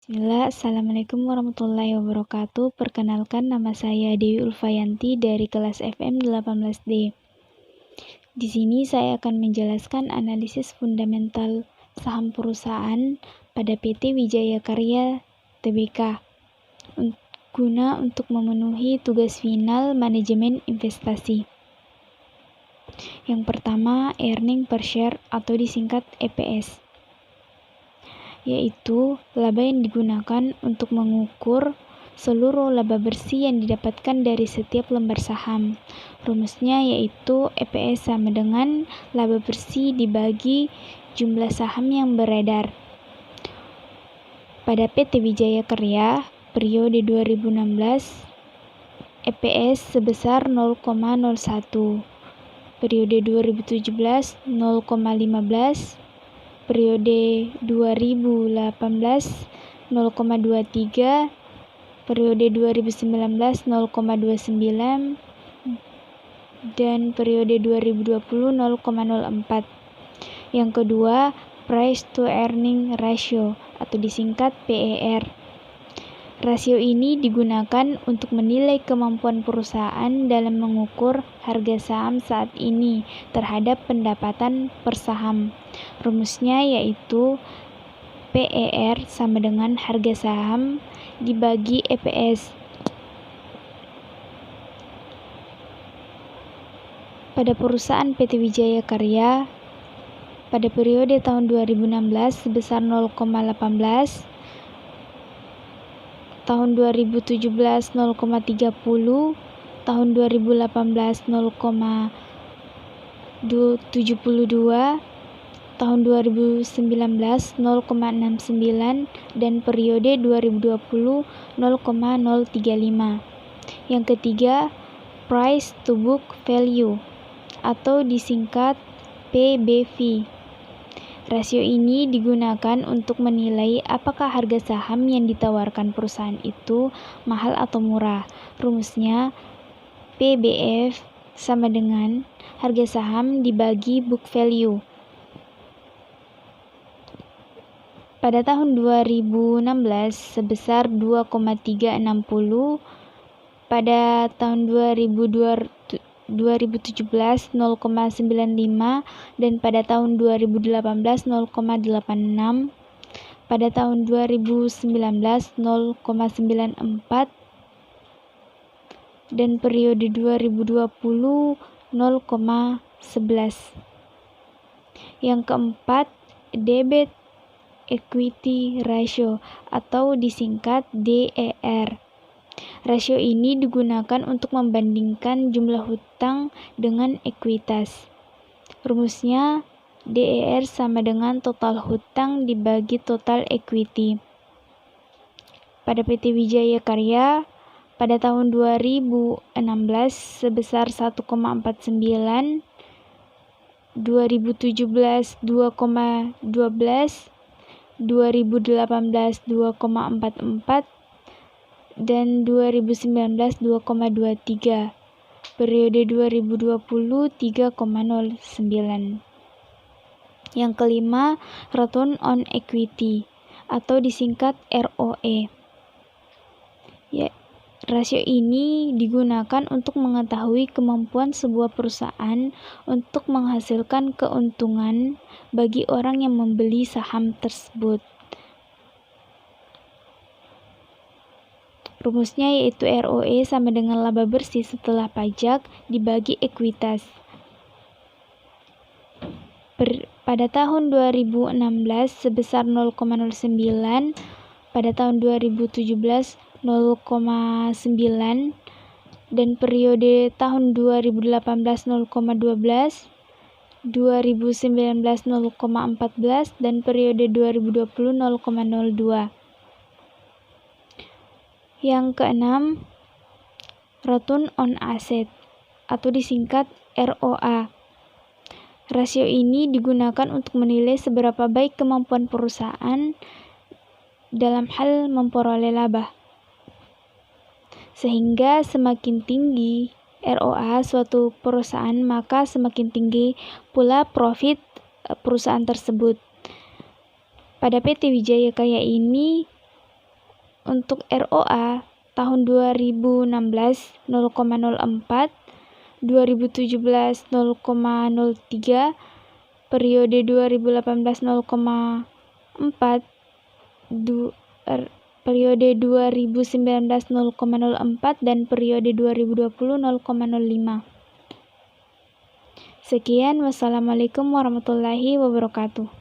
Bismillah, Assalamualaikum warahmatullahi wabarakatuh. Perkenalkan, nama saya Dewi Ulfayanti dari kelas FM 18D. Di sini saya akan menjelaskan analisis fundamental saham perusahaan pada PT Wijaya Karya Tbk guna untuk memenuhi tugas final manajemen investasi. Yang pertama, earning per share atau disingkat EPS, yaitu laba yang digunakan untuk mengukur seluruh laba bersih yang didapatkan dari setiap lembar saham. Rumusnya yaitu EPS sama dengan laba bersih dibagi jumlah saham yang beredar. Pada PT Wijaya Karya periode 2016, EPS sebesar 0,01, periode 2017 0,15, periode 2018 0,23, periode 2019 0,29, dan periode 2020 0,04. Yang kedua, price to earning ratio atau disingkat PER. Rasio ini digunakan untuk menilai kemampuan perusahaan dalam mengukur harga saham saat ini terhadap pendapatan per saham. Rumusnya yaitu PER sama dengan harga saham dibagi EPS. Pada perusahaan PT Wijaya Karya, pada periode tahun 2016 sebesar 0,18, tahun 2017 0,30, tahun 2018 0,72, tahun 2019 0,69, dan periode 2020 0,035. Yang ketiga, price to book value atau disingkat PBV. Rasio ini digunakan untuk menilai apakah harga saham yang ditawarkan perusahaan itu mahal atau murah. Rumusnya PBF sama dengan harga saham dibagi book value. Pada tahun 2016 sebesar 2,360, pada tahun 2017 0,95, dan pada tahun 2018 0,86, pada tahun 2019 0,94, dan periode 2020 0,11. Yang keempat, debt equity ratio atau disingkat DER. Rasio ini digunakan untuk membandingkan jumlah hutang dengan ekuitas. Rumusnya DER sama dengan total hutang dibagi total equity. Pada PT Wijaya Karya, pada tahun 2016 sebesar 1,49, 2017 2,12, 2018 2,44, dan 2019 2,23, periode 2020 3,09. Yang kelima, return on equity atau disingkat ROE. Rasio ini digunakan untuk mengetahui kemampuan sebuah perusahaan untuk menghasilkan keuntungan bagi orang yang membeli saham tersebut. Rumusnya yaitu ROE sama dengan laba bersih setelah pajak dibagi ekuitas. Pada tahun 2016 sebesar 0,09, pada tahun 2017 0,9, dan periode tahun 2018 0,12, 2019 0,14, dan periode 2020 0,02. Yang keenam, return on asset atau disingkat ROA. Rasio ini digunakan untuk menilai seberapa baik kemampuan perusahaan dalam hal memperoleh laba. Sehingga semakin tinggi ROA suatu perusahaan, maka semakin tinggi pula profit perusahaan tersebut. Pada PT Wijaya Karya ini, Untuk ROA tahun 2016 0,04, 2017 0,03, periode 2018 0,4, periode 2019 0,04, dan periode 2020 0,05. Sekian, wassalamualaikum warahmatullahi wabarakatuh.